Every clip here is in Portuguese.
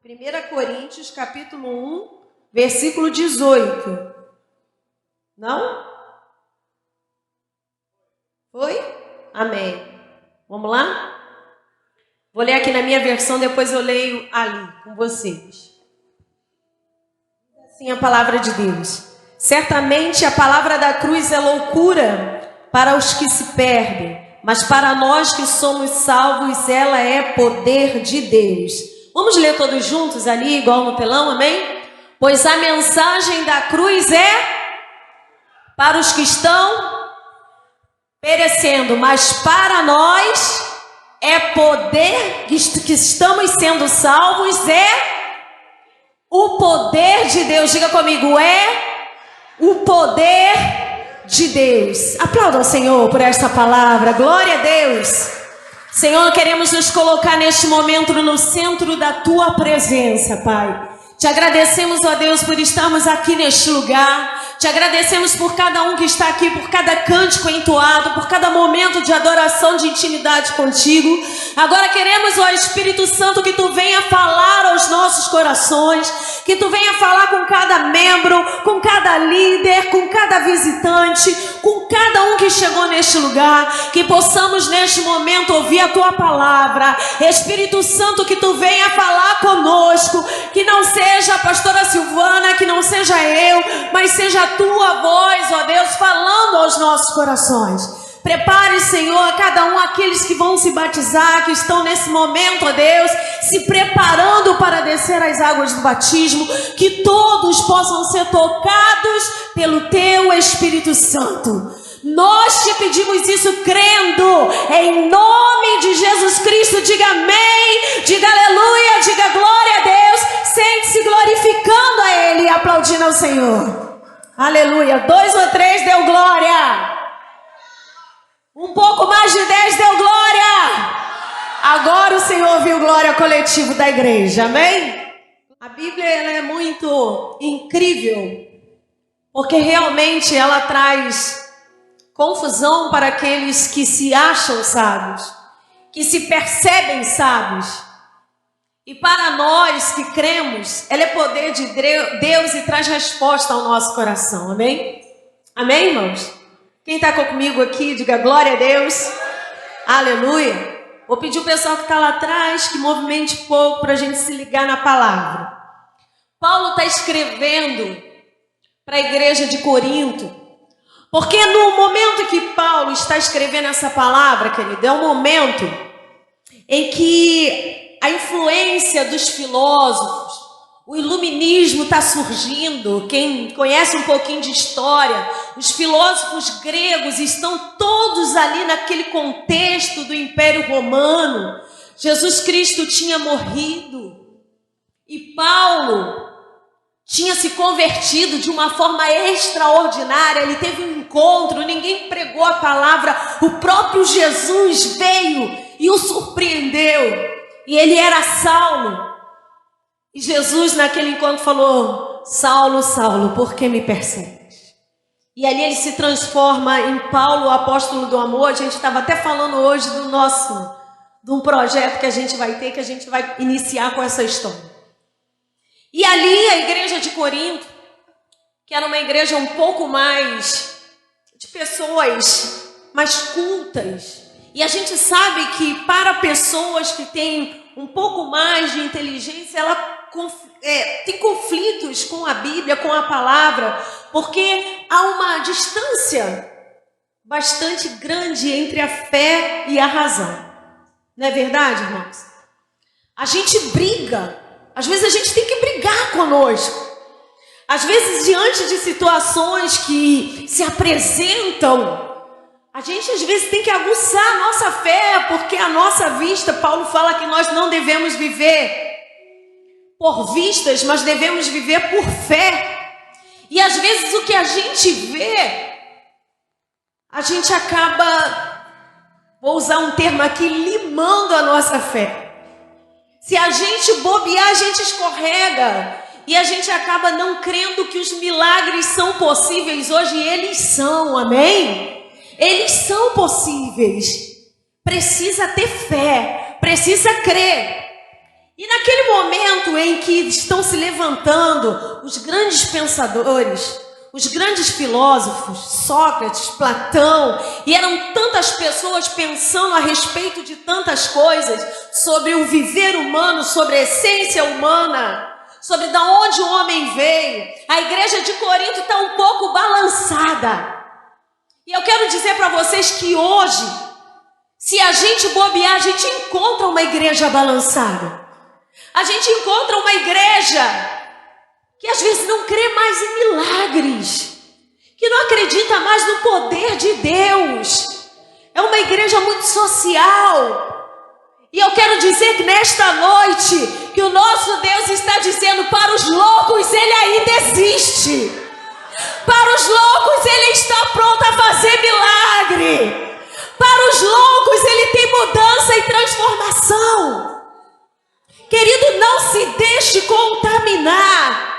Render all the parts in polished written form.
1 Coríntios, capítulo 1, versículo 18. Não? Foi? Amém. Vamos lá? Vou ler aqui na minha versão, depois eu leio ali com vocês. Assim a palavra de Deus. Certamente a palavra da cruz é loucura para os que se perdem, mas para nós que somos salvos, ela é poder de Deus. Vamos ler todos juntos ali, igual no telão, amém? Pois a mensagem da cruz é para os que estão perecendo, mas para nós é poder, que estamos sendo salvos, é o poder de Deus. Diga comigo, é o poder de Deus. Aplauda ao Senhor por esta palavra. Glória a Deus. Senhor, queremos nos colocar neste momento no centro da Tua presença, Pai. Te agradecemos, ó Deus, por estarmos aqui neste lugar. Te agradecemos por cada um que está aqui, por cada cântico entoado, por cada momento de adoração, de intimidade contigo. Agora queremos, ó Espírito Santo, que Tu venha falar aos nossos corações, que Tu venha falar com cada membro, com cada líder, com cada visitante, com cada um que chegou neste lugar, que possamos neste momento ouvir a Tua palavra. Espírito Santo, que Tu venha falar conosco, que não seja a pastora Silvana, que não seja eu, mas seja a Tua voz, ó Deus, falando aos nossos corações. Prepare, Senhor, a cada um, aqueles que vão se batizar, que estão nesse momento, ó Deus, se preparando para descer as águas do batismo, que todos possam ser tocados pelo Teu Espírito Santo. Nós te pedimos isso crendo, em nome de Jesus Cristo. Diga amém, diga aleluia, diga glória a Deus. Sente-se glorificando a Ele e aplaudindo ao Senhor. Aleluia. 2 ou 3 deu glória. Um pouco mais de 10 deu glória. Agora o Senhor viu glória coletivo da igreja, amém? A Bíblia ela é muito incrível, porque realmente ela traz confusão para aqueles que se acham sábios, que se percebem sábios. E para nós que cremos, ela é poder de Deus e traz resposta ao nosso coração, amém? Amém, irmãos? Quem está comigo aqui, diga glória a Deus. Aleluia. Vou pedir o pessoal que está lá atrás que movimente pouco para a gente se ligar na palavra. Paulo está escrevendo para a igreja de Corinto, porque no momento que Paulo está escrevendo essa palavra, querido, é um momento em que a influência dos filósofos, o iluminismo está surgindo. Quem conhece um pouquinho de história, os filósofos gregos estão todos ali naquele contexto do Império Romano. Jesus Cristo tinha morrido e Paulo tinha se convertido de uma forma extraordinária. Ele teve um encontro, ninguém pregou a palavra, o próprio Jesus veio e o surpreendeu. E ele era Saulo. E Jesus naquele encontro falou: Saulo, Saulo, por que me persegues? E ali ele se transforma em Paulo, o apóstolo do amor. A gente estava até falando hoje de um projeto que a gente vai ter, que a gente vai iniciar com essa história. E ali a igreja de Corinto, que era uma igreja um pouco mais de pessoas mais cultas. E a gente sabe que para pessoas que têm um pouco mais de inteligência, ela tem conflitos com a Bíblia, com a palavra, porque há uma distância bastante grande entre a fé e a razão. Não é verdade, irmãos? A gente briga. Às vezes a gente tem que brigar conosco. Às vezes, diante de situações que se apresentam, a gente às vezes tem que aguçar a nossa fé, porque a nossa vista, Paulo fala que nós não devemos viver por vistas, mas devemos viver por fé. E às vezes o que a gente vê, a gente acaba, vou usar um termo aqui, limando a nossa fé. Se a gente bobear, a gente escorrega. E a gente acaba não crendo que os milagres são possíveis hoje. E eles são, amém? Eles são possíveis. Precisa ter fé, precisa crer. E naquele momento em que estão se levantando os grandes pensadores, os grandes filósofos, Sócrates, Platão, e eram tantas pessoas pensando a respeito de tantas coisas, sobre o viver humano, sobre a essência humana, sobre de onde o homem veio. A igreja de Corinto está um pouco balançada. E eu quero dizer para vocês que hoje, se a gente bobear, a gente encontra uma igreja balançada. A gente encontra uma igreja que às vezes não crê mais em milagres, que não acredita mais no poder de Deus. É uma igreja muito social. E eu quero dizer que nesta noite, que o nosso Deus está dizendo: para os loucos Ele ainda existe. Para os loucos Ele está pronto a fazer milagre. Para os loucos Ele tem mudança e transformação. Querido, não se deixe contaminar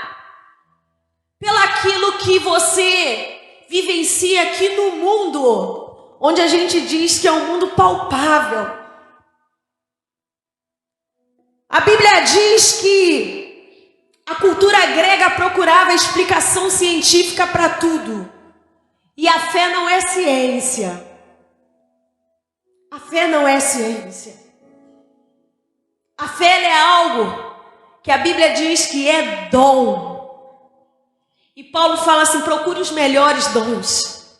pelaquilo que você vivencia aqui no mundo, onde a gente diz que é um mundo palpável. A Bíblia diz que a cultura grega procurava explicação científica para tudo. E a fé não é ciência. A fé não é ciência. A fé é algo que a Bíblia diz que é dom. E Paulo fala assim: procure os melhores dons.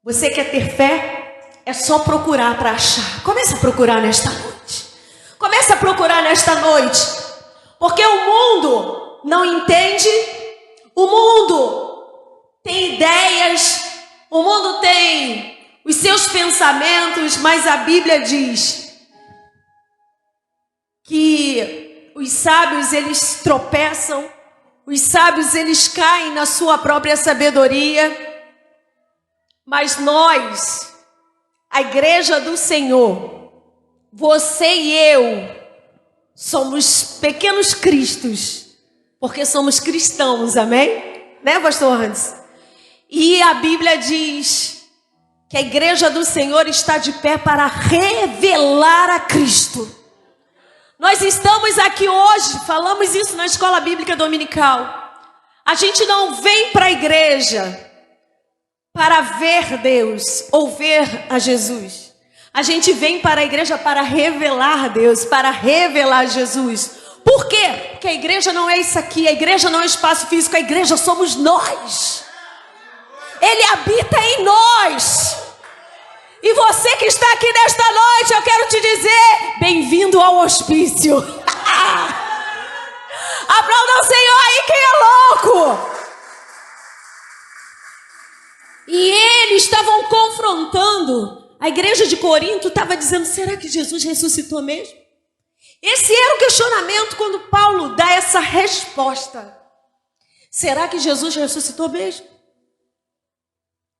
Você quer ter fé? É só procurar para achar. Comece a procurar nesta noite. Comece a procurar nesta noite. Porque o mundo não entende. O mundo tem ideias. O mundo tem os seus pensamentos. Mas a Bíblia diz que os sábios, eles tropeçam. Os sábios, eles caem na sua própria sabedoria. Mas nós, a igreja do Senhor, você e eu, somos pequenos cristos, porque somos cristãos, amém? Né, pastor Hans? E a Bíblia diz que a igreja do Senhor está de pé para revelar a Cristo. Nós estamos aqui hoje, falamos isso na escola bíblica dominical. A gente não vem para a igreja para ver Deus ou ver a Jesus. A gente vem para a igreja para revelar Deus, para revelar Jesus. Por quê? Porque a igreja não é isso aqui, a igreja não é espaço físico, a igreja somos nós. Ele habita em nós. E você que está aqui nesta noite, eu quero te dizer: bem-vindo ao hospício. Aplauda o Senhor aí, quem é louco. E eles estavam confrontando. A igreja de Corinto estava dizendo: será que Jesus ressuscitou mesmo? Esse era o questionamento quando Paulo dá essa resposta. Será que Jesus ressuscitou mesmo?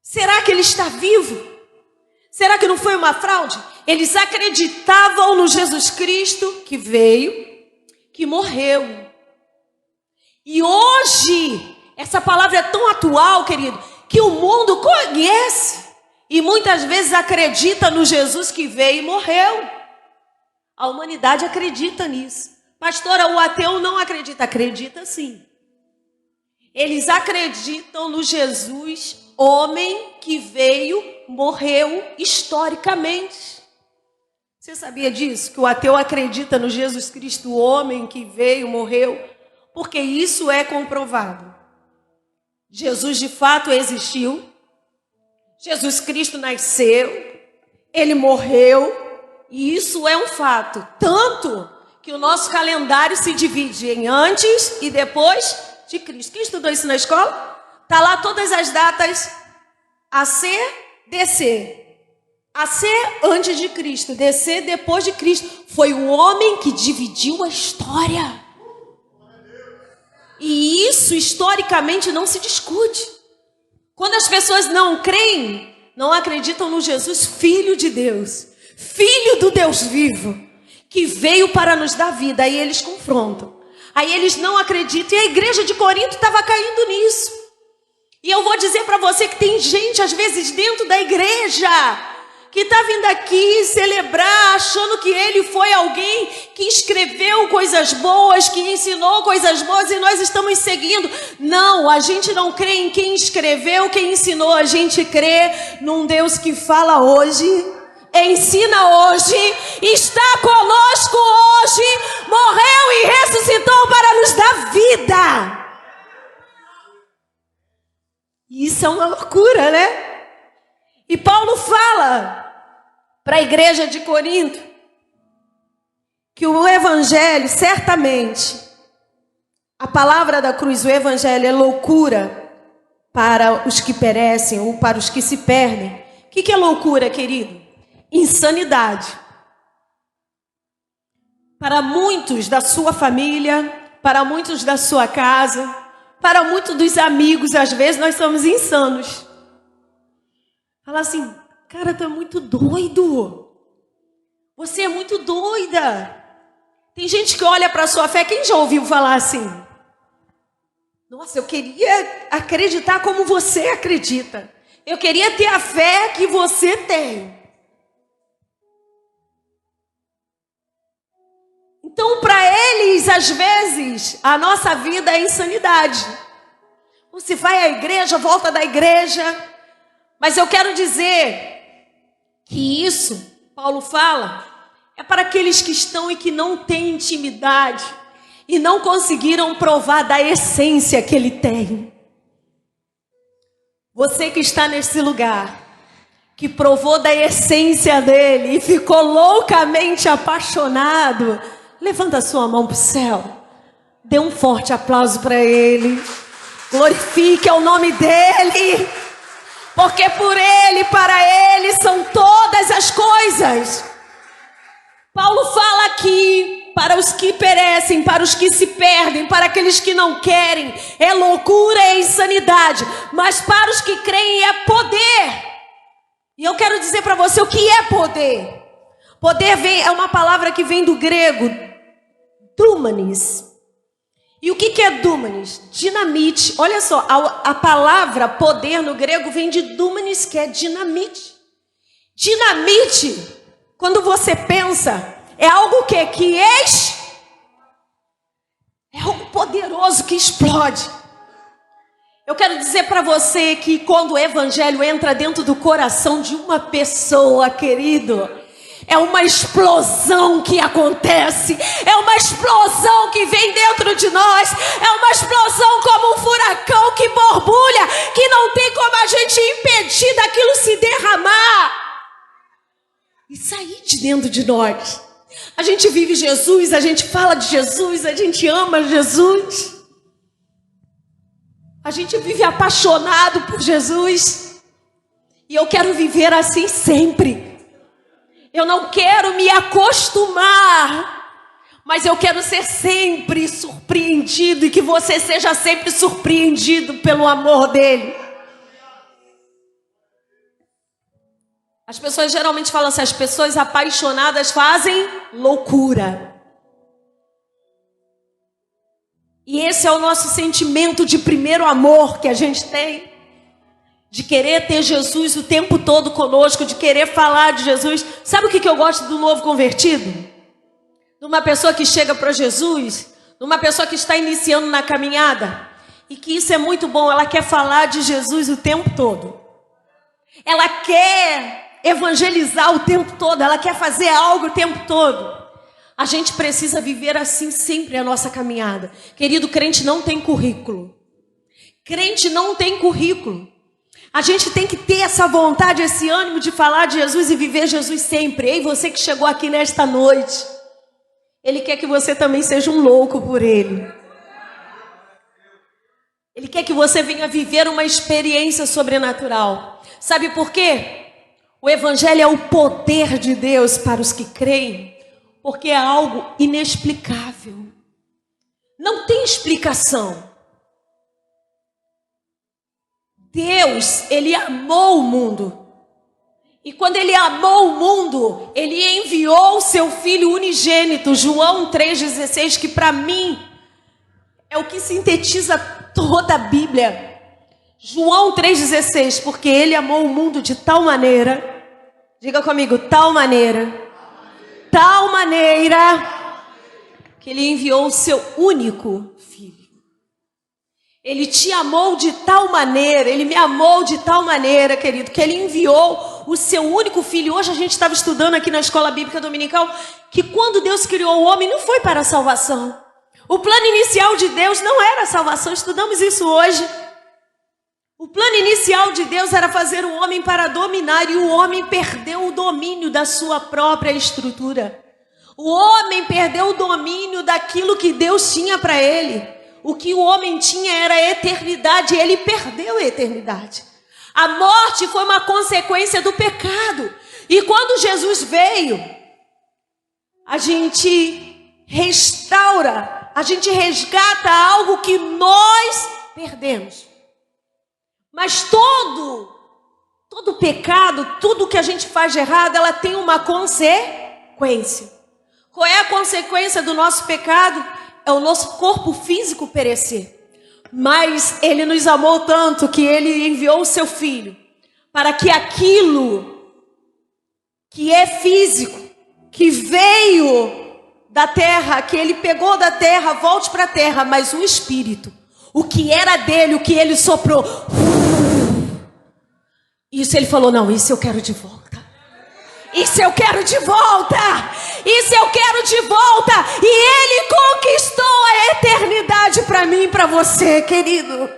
Será que ele está vivo? Será que não foi uma fraude? Eles acreditavam no Jesus Cristo que veio, que morreu. E hoje, essa palavra é tão atual, querido, que o mundo conhece. E muitas vezes acredita no Jesus que veio e morreu. A humanidade acredita nisso. Pastora, o ateu não acredita. Acredita sim. Eles acreditam no Jesus, homem que veio, morreu historicamente. Você sabia disso? Que o ateu acredita no Jesus Cristo, o homem que veio, morreu? Porque isso é comprovado. Jesus de fato existiu. Jesus Cristo nasceu. Ele morreu. E isso é um fato. Tanto que o nosso calendário se divide em antes e depois de Cristo. Quem estudou isso na escola? Está lá todas as datas. AC, DC. AC antes de Cristo. DC depois de Cristo. Foi o homem que dividiu a história. E isso historicamente não se discute. Quando as pessoas não creem, não acreditam no Jesus, Filho de Deus, Filho do Deus vivo, que veio para nos dar vida. Aí eles confrontam. Aí eles não acreditam. E a igreja de Corinto estava caindo nisso. E eu vou dizer para você que tem gente, às vezes, dentro da igreja, que está vindo aqui celebrar achando que ele foi alguém que escreveu coisas boas, que ensinou coisas boas e nós estamos seguindo. Não, a gente não crê em quem escreveu, quem ensinou. A gente crê num Deus que fala hoje, ensina hoje, está conosco hoje, morreu e ressuscitou para nos dar vida. Isso é uma loucura, né? E Paulo fala para a igreja de Corinto que o evangelho, certamente, a palavra da cruz, o evangelho é loucura para os que perecem ou para os que se perdem. O que é loucura, querido? Insanidade. Para muitos da sua família, para muitos da sua casa, para muitos dos amigos, às vezes nós somos insanos. Fala assim, cara, tu é muito doido. Você é muito doida. Tem gente que olha para a sua fé, quem já ouviu falar assim? Nossa, eu queria acreditar como você acredita. Eu queria ter a fé que você tem. Então, para eles, às vezes, a nossa vida é insanidade. Você vai à igreja, volta da igreja. Mas eu quero dizer que isso, Paulo fala, é para aqueles que estão e que não têm intimidade e não conseguiram provar da essência que ele tem. Você que está nesse lugar, que provou da essência dele e ficou loucamente apaixonado, levanta a sua mão para o céu, dê um forte aplauso para ele, glorifique o nome dele. Porque por ele, para ele, são todas as coisas. Paulo fala aqui, para os que perecem, para os que se perdem, para aqueles que não querem, é loucura, é insanidade. Mas para os que creem é poder. E eu quero dizer para você o que é poder. Poder é uma palavra que vem do grego, dunamis. E o que é dunamis? Dinamite. Olha só, a palavra poder no grego vem de dunamis, que é dinamite. Dinamite, quando você pensa, é algo que é algo poderoso que explode. Eu quero dizer para você que quando o evangelho entra dentro do coração de uma pessoa, querido, é uma explosão que acontece, é uma explosão que vem dentro de nós, é uma explosão como um furacão que borbulha, que não tem como a gente impedir daquilo se derramar e sair de dentro de nós. A gente vive Jesus, a gente fala de Jesus, a gente ama Jesus, a gente vive apaixonado por Jesus, e eu quero viver assim sempre. Eu não quero me acostumar, mas eu quero ser sempre surpreendido e que você seja sempre surpreendido pelo amor dele. As pessoas geralmente falam assim, as pessoas apaixonadas fazem loucura. E esse é o nosso sentimento de primeiro amor que a gente tem. De querer ter Jesus o tempo todo conosco, de querer falar de Jesus. Sabe o que eu gosto do novo convertido? De uma pessoa que chega para Jesus, de uma pessoa que está iniciando na caminhada, e que isso é muito bom, ela quer falar de Jesus o tempo todo. Ela quer evangelizar o tempo todo, ela quer fazer algo o tempo todo. A gente precisa viver assim sempre a nossa caminhada. Querido, crente não tem currículo. Crente não tem currículo. A gente tem que ter essa vontade, esse ânimo de falar de Jesus e viver Jesus sempre. Ei, você que chegou aqui nesta noite, Ele quer que você também seja um louco por Ele. Ele quer que você venha viver uma experiência sobrenatural. Sabe por quê? O Evangelho é o poder de Deus para os que creem, porque é algo inexplicável. Não tem explicação. Deus, Ele amou o mundo. E quando Ele amou o mundo, Ele enviou o seu Filho unigênito, João 3,16, que para mim é o que sintetiza toda a Bíblia. João 3,16, porque Ele amou o mundo de tal maneira Diga comigo, tal maneira que ele enviou o seu único filho. Ele te amou de tal maneira, ele me amou de tal maneira, querido, que ele enviou o seu único filho. Hoje a gente estava estudando aqui na Escola Bíblica Dominical que quando Deus criou o homem não foi para a salvação. O plano inicial de Deus não era a salvação, estudamos isso hoje. O plano inicial de Deus era fazer o homem para dominar, e o homem perdeu o domínio da sua própria estrutura. O homem perdeu o domínio daquilo que Deus tinha para ele. O que o homem tinha era a eternidade, e ele perdeu a eternidade. A morte foi uma consequência do pecado. E quando Jesus veio, a gente restaura, a gente resgata algo que nós perdemos. Mas todo pecado, tudo que a gente faz de errado, ela tem uma consequência. Qual é a consequência do nosso pecado? É o nosso corpo físico perecer. Mas ele nos amou tanto que ele enviou o seu filho para que aquilo que é físico, que veio da terra, que ele pegou da terra, volte para a terra, mas o espírito, o que era dele, o que ele soprou, isso ele falou, não, isso eu quero de volta. Isso eu quero de volta. Isso eu quero de volta. E ele conquistou a eternidade para mim e para você, querido.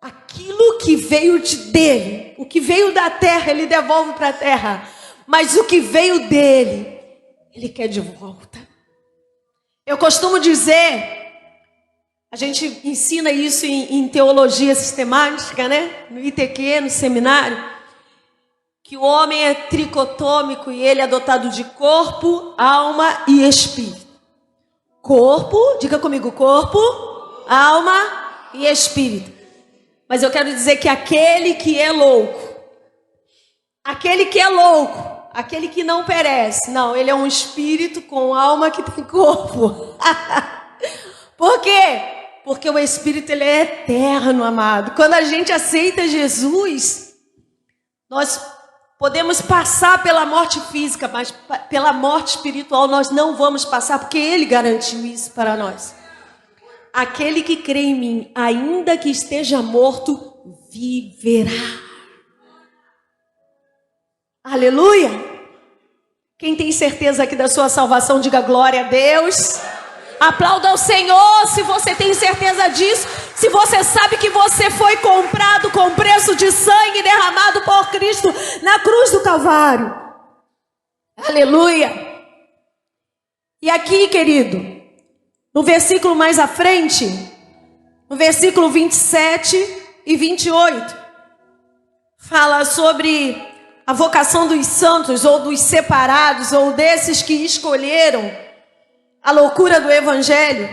Aquilo que veio dele, o que veio da terra, ele devolve para a terra. Mas o que veio dele, ele quer de volta. Eu costumo dizer, a gente ensina isso em teologia sistemática, né? No ITQ, no seminário. Que o homem é tricotômico e ele é dotado de corpo, alma e espírito. Corpo, diga comigo, corpo, alma e espírito. Mas eu quero dizer que aquele que é louco, aquele que não perece, não, ele é um espírito com alma que tem corpo. Por quê? Porque o espírito ele é eterno, amado. Quando a gente aceita Jesus, nós podemos passar pela morte física, mas pela morte espiritual nós não vamos passar, porque ele garantiu isso para nós. Aquele que crê em mim, ainda que esteja morto, viverá. Aleluia! Quem tem certeza aqui da sua salvação, diga glória a Deus. Aplauda o Senhor se você tem certeza disso. Se você sabe que você foi comprado com preço de sangue derramado por Cristo na cruz do Calvário. Aleluia. E aqui, querido, no versículo mais à frente, no versículo 27 e 28, fala sobre a vocação dos santos, ou dos separados, ou desses que escolheram a loucura do evangelho.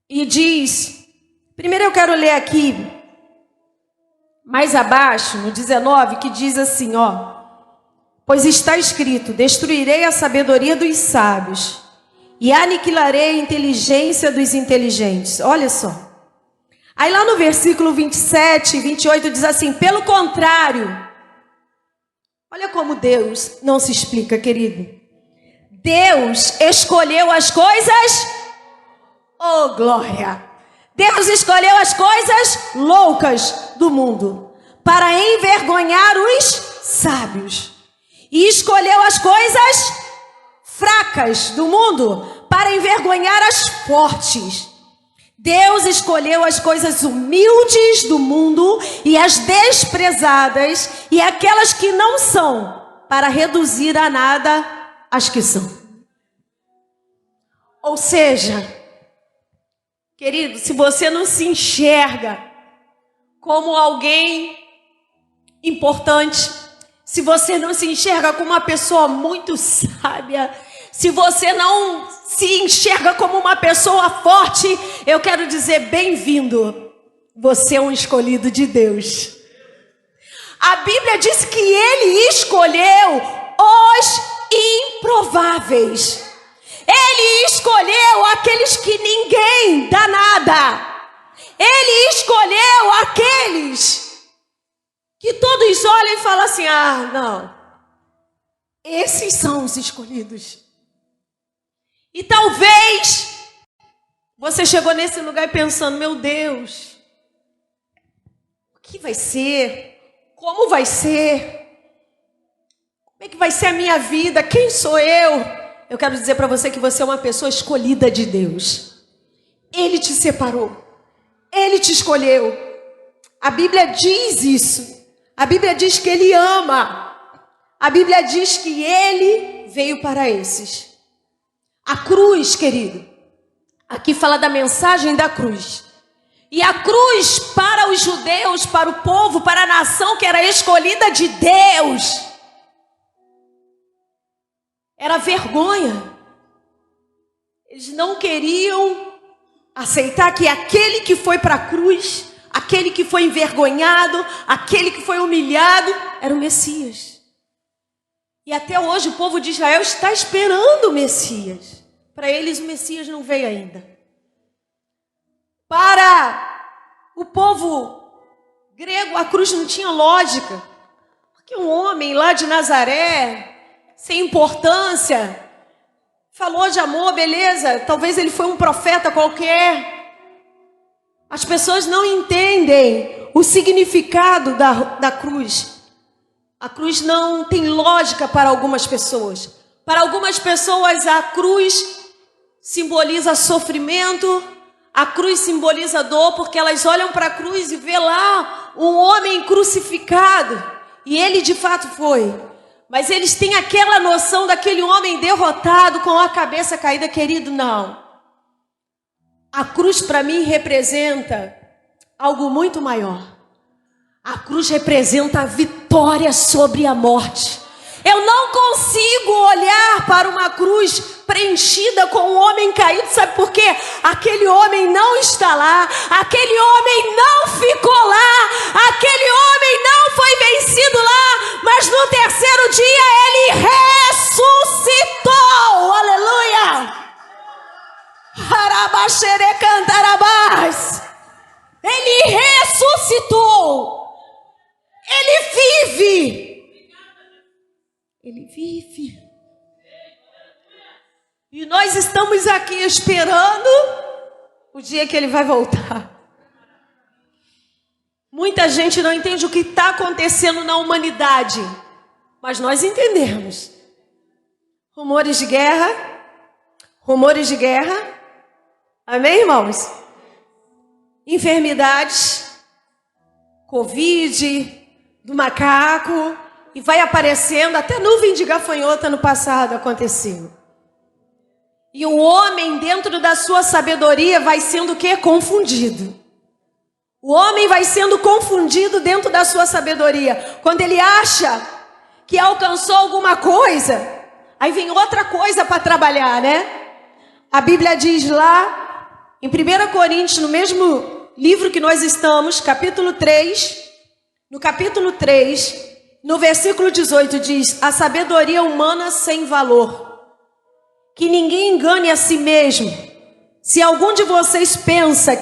E diz, primeiro eu quero ler aqui, mais abaixo, no 19, que diz assim, pois está escrito, destruirei a sabedoria dos sábios e aniquilarei a inteligência dos inteligentes. Olha só. Aí lá no versículo 27 e 28 diz assim, pelo contrário, olha como Deus não se explica, querido. Deus escolheu as coisas, oh glória, Deus escolheu as coisas loucas do mundo para envergonhar os sábios, e escolheu as coisas fracas do mundo para envergonhar as fortes. Deus escolheu as coisas humildes do mundo e as desprezadas e aquelas que não são, para reduzir a nada as que são. Ou seja, querido, se você não se enxerga como alguém importante, se você não se enxerga como uma pessoa muito sábia, se você não se enxerga como uma pessoa forte, eu quero dizer bem-vindo. Você é um escolhido de Deus. A Bíblia diz que Ele escolheu os improváveis. Ele escolheu aqueles que ninguém dá nada. Ele escolheu aqueles que todos olham e falam assim: ah, não, esses são os escolhidos. E talvez você chegou nesse lugar pensando: meu Deus, o que vai ser? Como vai ser? Como é que vai ser a minha vida? Quem sou eu? Eu quero dizer para você que você é uma pessoa escolhida de Deus. Ele te separou. Ele te escolheu. A Bíblia diz isso. A Bíblia diz que Ele ama. A Bíblia diz que Ele veio para esses. A cruz, querido. Aqui fala da mensagem da cruz. E a cruz para os judeus, para o povo, para a nação que era escolhida de Deus, era vergonha. Eles não queriam aceitar que aquele que foi para a cruz, aquele que foi envergonhado, aquele que foi humilhado, era o Messias. E até hoje o povo de Israel está esperando o Messias. Para eles o Messias não veio ainda. Para o povo grego a cruz não tinha lógica. Porque um homem lá de Nazaré, sem importância, falou de amor, beleza, talvez ele foi um profeta qualquer. As pessoas não entendem o significado da cruz. A cruz não tem lógica para algumas pessoas. Para algumas pessoas a cruz simboliza sofrimento, a cruz simboliza dor, porque elas olham para a cruz e vê lá um homem crucificado, e ele de fato foi. Mas eles têm aquela noção daquele homem derrotado com a cabeça caída. Querido, não. A cruz para mim representa algo muito maior. A cruz representa a vitória sobre a morte. Eu não consigo olhar para uma cruz preenchida com um homem caído. Sabe por quê? Aquele homem não está lá. Aquele homem não ficou lá. Aquele homem não foi vencido lá. Mas no terceiro dia ele ressuscitou. Aleluia! Ele ressuscitou. Ele vive. Ele vive. E nós estamos aqui esperando o dia que ele vai voltar. Muita gente não entende o que está acontecendo na humanidade, mas nós entendemos. Rumores de guerra. Rumores de guerra. Amém, irmãos? Enfermidades. Covid, do macaco. E vai aparecendo, até nuvem de gafanhoto no passado aconteceu. E o homem, dentro da sua sabedoria, vai sendo o quê? Confundido. O homem vai sendo confundido dentro da sua sabedoria. Quando ele acha que alcançou alguma coisa, aí vem outra coisa para trabalhar, né? A Bíblia diz lá, em 1 Coríntios, no mesmo livro que nós estamos, capítulo 3, no capítulo 3... no versículo 18 diz: a sabedoria humana sem valor. Que ninguém engane a si mesmo. Se algum de vocês pensa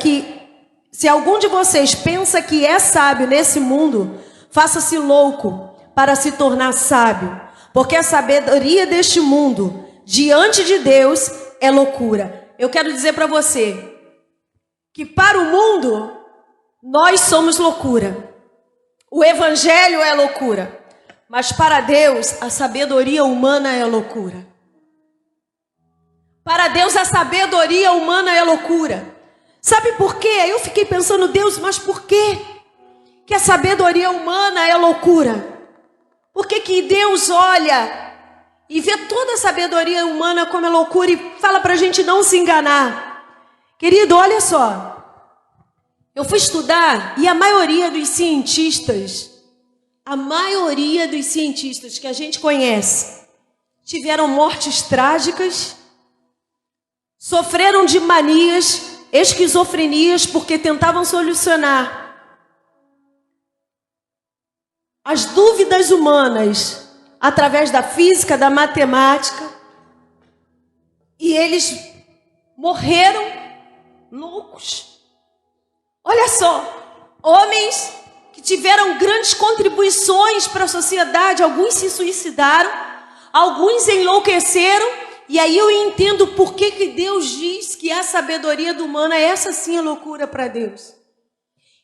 que é sábio nesse mundo, faça-se louco para se tornar sábio. Porque a sabedoria deste mundo, diante de Deus, é loucura. Eu quero dizer para você que para o mundo, nós somos loucura. O evangelho é loucura, mas para Deus a sabedoria humana é loucura. Para Deus a sabedoria humana é loucura. Sabe por quê? Eu fiquei pensando: Deus, mas por quê que a sabedoria humana é loucura? Por que que Deus olha e vê toda a sabedoria humana como é loucura e fala para a gente não se enganar? Querido, olha só. Eu fui estudar e a maioria dos cientistas que a gente conhece, tiveram mortes trágicas, sofreram de manias, esquizofrenias, porque tentavam solucionar as dúvidas humanas através da física, da matemática, e eles morreram loucos. Olha só, homens que tiveram grandes contribuições para a sociedade. Alguns se suicidaram, alguns enlouqueceram. E aí eu entendo por que Deus diz que a sabedoria do humano é essa sim a loucura para Deus.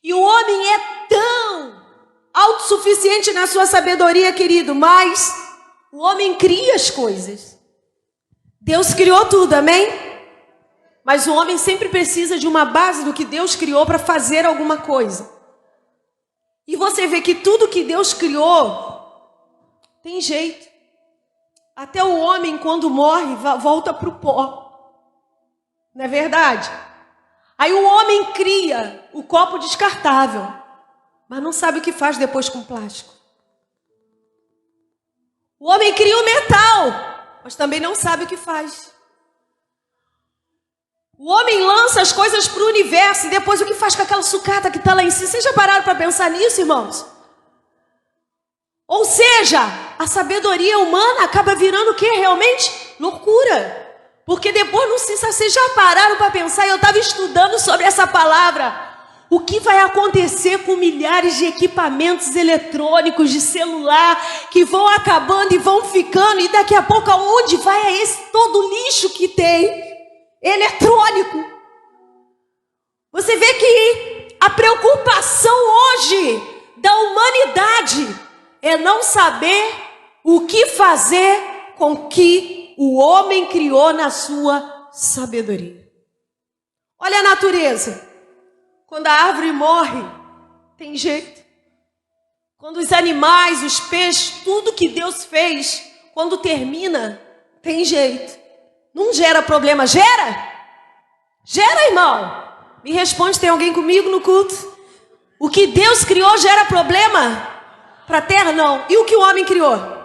E o homem é tão autossuficiente na sua sabedoria, querido, mas o homem cria as coisas. Deus criou tudo, amém? Mas o homem sempre precisa de uma base do que Deus criou para fazer alguma coisa. E você vê que tudo que Deus criou tem jeito. Até o homem, quando morre, volta para o pó. Não é verdade? Aí o homem cria o copo descartável, mas não sabe o que faz depois com o plástico. O homem cria o metal, mas também não sabe o que faz. O homem lança as coisas para o universo e depois o que faz com aquela sucata que está lá em cima? Vocês já pararam para pensar nisso, irmãos? Ou seja, a sabedoria humana acaba virando o que realmente? Loucura. Porque depois, não sei se vocês já pararam para pensar, eu estava estudando sobre essa palavra. O que vai acontecer com milhares de equipamentos eletrônicos, de celular, que vão acabando e vão ficando, e daqui a pouco aonde vai esse todo lixo que tem eletrônico? Você vê que a preocupação hoje da humanidade é não saber o que fazer com o que o homem criou na sua sabedoria. Olha a natureza. Quando a árvore morre, tem jeito. Quando os animais, os peixes, tudo que Deus fez, quando termina, tem jeito. Não gera problema, gera? Gera, irmão? Me responde, tem alguém comigo no culto? O que Deus criou gera problema? Para a terra, não. E o que o homem criou?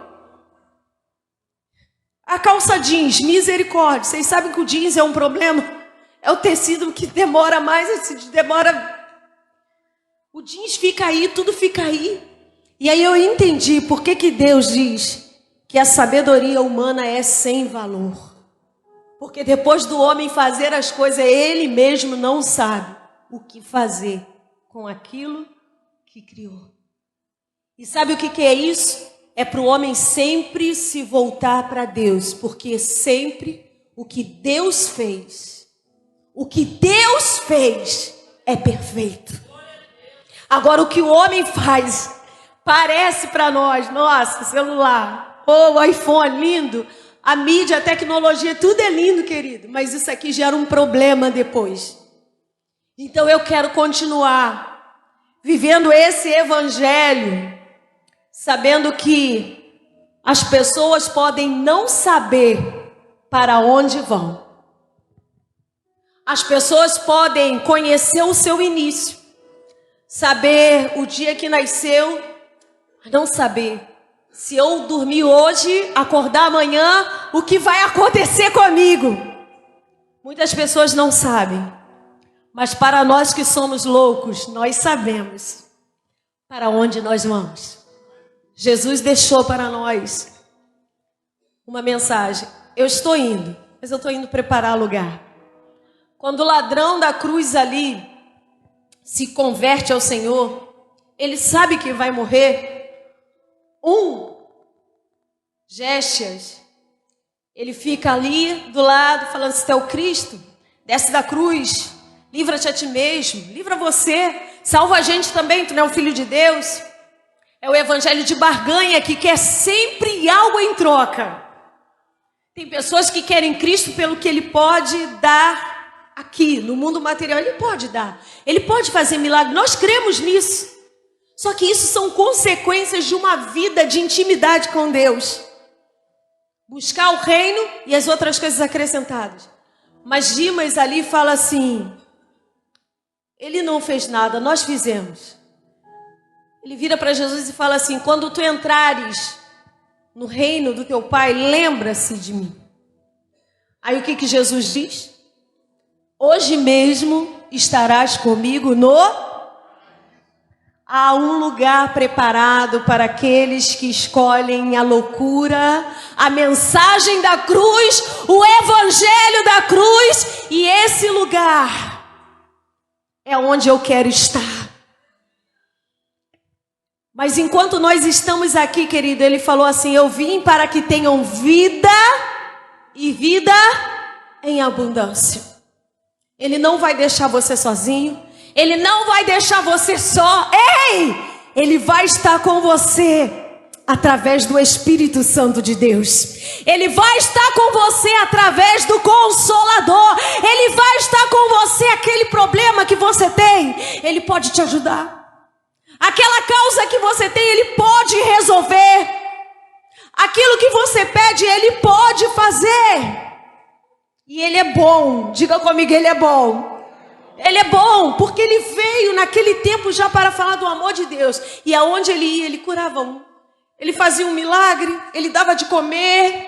A calça jeans, misericórdia. Vocês sabem que o jeans é um problema? É o tecido que demora mais, o jeans fica aí, tudo fica aí. E aí eu entendi por que Deus diz que a sabedoria humana é sem valor. Porque depois do homem fazer as coisas, ele mesmo não sabe o que fazer com aquilo que criou. E sabe o que é isso? É para o homem sempre se voltar para Deus, porque sempre o que Deus fez é perfeito. Agora o que o homem faz parece para nós, nossa, celular, ou iPhone, lindo, a mídia, a tecnologia, tudo é lindo, querido, mas isso aqui gera um problema depois. Então eu quero continuar vivendo esse evangelho, sabendo que as pessoas podem não saber para onde vão. As pessoas podem conhecer o seu início, saber o dia que nasceu, mas não saber se eu dormir hoje, acordar amanhã, o que vai acontecer comigo. Muitas pessoas não sabem, mas para nós que somos loucos, nós sabemos para onde nós vamos. Jesus deixou para nós uma mensagem. Eu estou indo, mas eu estou indo preparar lugar. Quando o ladrão da cruz ali se converte ao Senhor, ele sabe que vai morrer. Géstias, ele fica ali do lado falando: se tu é o Cristo, desce da cruz, livra-te a ti mesmo, livra você, salva a gente também, tu não é o Filho de Deus. É o evangelho de barganha que quer sempre algo em troca. Tem pessoas que querem Cristo pelo que ele pode dar aqui, no mundo material. Ele pode dar, ele pode fazer milagre, nós cremos nisso. Só que isso são consequências de uma vida de intimidade com Deus. Buscar o reino e as outras coisas acrescentadas. Mas Dimas ali fala assim: ele não fez nada, nós fizemos. Ele vira para Jesus e fala assim: quando tu entrares no reino do teu pai, lembra-se de mim. Aí o que Jesus diz? Hoje mesmo estarás comigo Há um lugar preparado para aqueles que escolhem a loucura, a mensagem da cruz, o evangelho da cruz, e esse lugar é onde eu quero estar. Mas enquanto nós estamos aqui, querido, ele falou assim: eu vim para que tenham vida e vida em abundância. Ele não vai deixar você sozinho. Ele não vai deixar você só. Ei! Ele vai estar com você através do Espírito Santo de Deus. Ele vai estar com você através do Consolador. Ele vai estar com você. Aquele problema que você tem, ele pode te ajudar. Aquela causa que você tem, ele pode resolver. Aquilo que você pede, ele pode fazer. E ele é bom. Diga comigo, ele é bom. Ele é bom, porque ele veio naquele tempo já para falar do amor de Deus. E aonde ele ia, ele curava um. Ele fazia um milagre, ele dava de comer.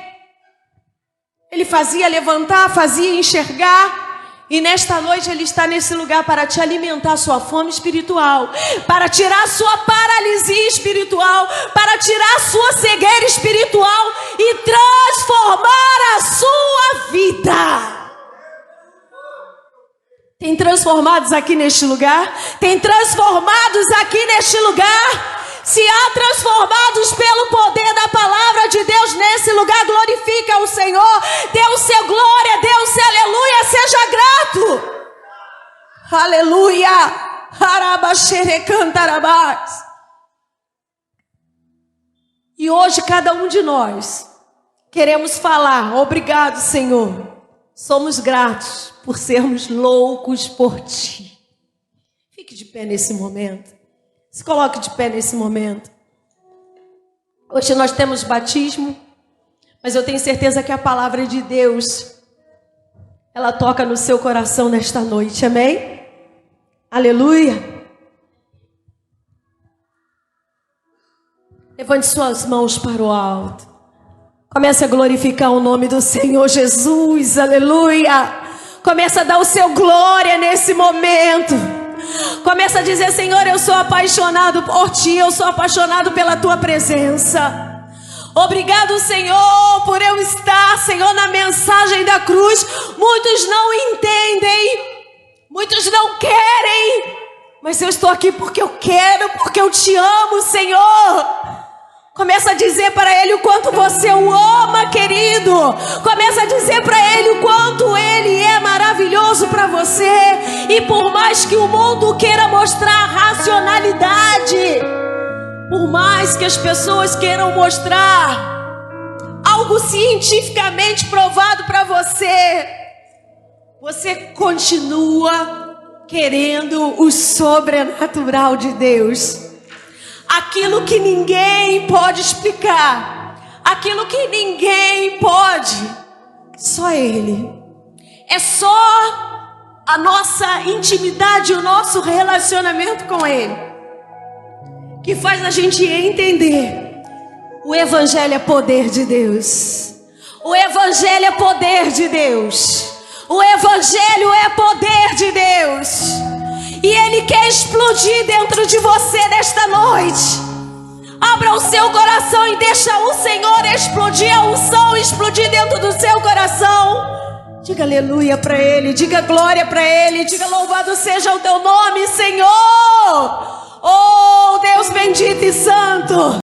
Ele fazia levantar, fazia enxergar. E nesta noite ele está nesse lugar para te alimentar a sua fome espiritual, para tirar a sua paralisia espiritual, para tirar a sua cegueira espiritual e transformar a sua vida. Tem transformados aqui neste lugar? Tem transformados aqui neste lugar? Se há transformados pelo poder da palavra de Deus nesse lugar, glorifica o Senhor, dê o seu glória, dê o seu aleluia, seja grato. Aleluia. Arabaxerecantarabás. E hoje cada um de nós queremos falar: obrigado, Senhor. Somos gratos por sermos loucos por Ti. Fique de pé nesse momento. Se coloque de pé nesse momento. Hoje nós temos batismo, mas eu tenho certeza que a palavra de Deus, ela toca no seu coração nesta noite, amém? Aleluia. Levante suas mãos para o alto. Comece a glorificar o nome do Senhor Jesus, aleluia. Comece a dar o seu glória nesse momento. Começa a dizer: Senhor, eu sou apaixonado por Ti, eu sou apaixonado pela Tua presença. Obrigado, Senhor, por eu estar, Senhor, na mensagem da cruz. Muitos não entendem, muitos não querem, mas eu estou aqui porque eu quero, porque eu Te amo, Senhor. Começa a dizer para Ele o quanto você o ama, querido. Começa a dizer para Ele o quanto Ele é maravilhoso para você. E por mais que o mundo queira mostrar racionalidade, por mais que as pessoas queiram mostrar algo cientificamente provado para você, você continua querendo o sobrenatural de Deus. Aquilo que ninguém pode explicar, aquilo que ninguém pode, só Ele. É só a nossa intimidade, o nosso relacionamento com Ele, que faz a gente entender: o Evangelho é poder de Deus. O Evangelho é poder de Deus. O Evangelho é poder de Deus. E Ele quer explodir dentro de você nesta noite. Abra o seu coração e deixa o Senhor explodir, a unção explodir dentro do seu coração. Diga aleluia para Ele, diga glória para Ele, diga louvado seja o Teu nome, Senhor. Oh, Deus bendito e santo.